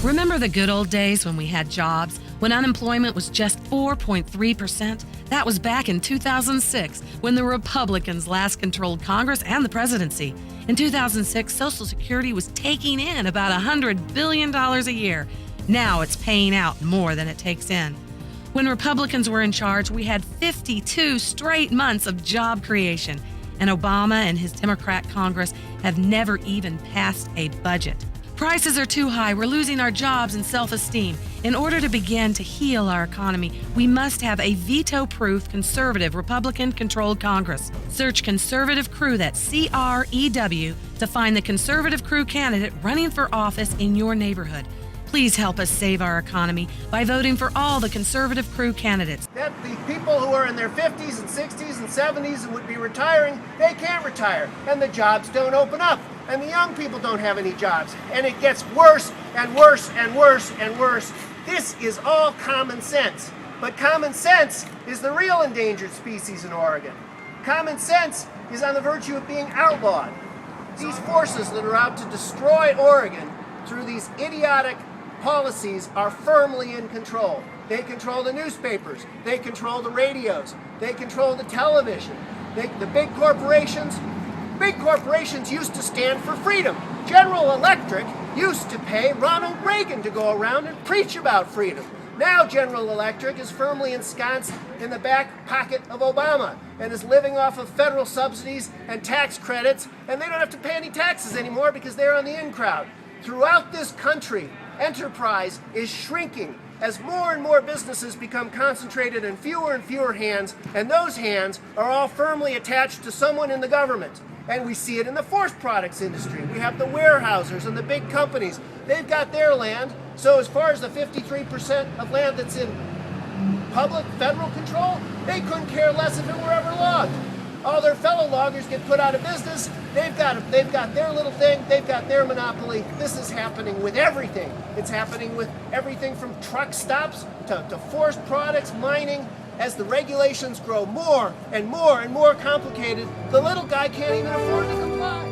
Remember the good old days when we had jobs, when unemployment was just 4.3%? That was back in 2006, when the Republicans last controlled Congress and the presidency. In 2006, Social Security was taking in about $100 billion a year. Now it's paying out more than it takes in. When Republicans were in charge, we had 52 straight months of job creation, and Obama and his Democrat Congress have never even passed a budget. Prices are too high. We're losing our jobs and self-esteem. In order to begin to heal our economy, we must have a veto-proof, conservative, Republican-controlled Congress. Search Conservative Crew, that's C-R-E-W, to find the Conservative Crew candidate running for office in your neighborhood. Please help us save our economy by voting for all the Conservative Crew candidates. That the people who are in their 50s and 60s and 70s and would be retiring, they can't retire, and the jobs don't open up, and the young people don't have any jobs, and it gets worse and worse and worse and worse. This is all common sense, but common sense is the real endangered species in Oregon. Common sense is on the virtue of being outlawed. These forces that are out to destroy Oregon through these idiotic policies are firmly in control. They control the newspapers, they control the radios, they control the television. The big corporations used to stand for freedom. General Electric used to pay Ronald Reagan to go around and preach about freedom. Now General Electric is firmly ensconced in the back pocket of Obama and is living off of federal subsidies and tax credits, and they don't have to pay any taxes anymore because they're on the in crowd. Throughout this country, enterprise is shrinking as more and more businesses become concentrated in fewer and fewer hands, and those hands are all firmly attached to someone in the government. And we see it in the forest products industry. We have the warehousers and the big companies. They've got their land, so as far as the 53% of land that's in public, federal control, they couldn't care less if it were ever logged. All their fellow loggers get put out of business. They've got their little thing. They've got their monopoly. This is happening with everything. It's happening with everything from truck stops to forest products, mining. As the regulations grow more and more and more complicated, the little guy can't even afford to comply.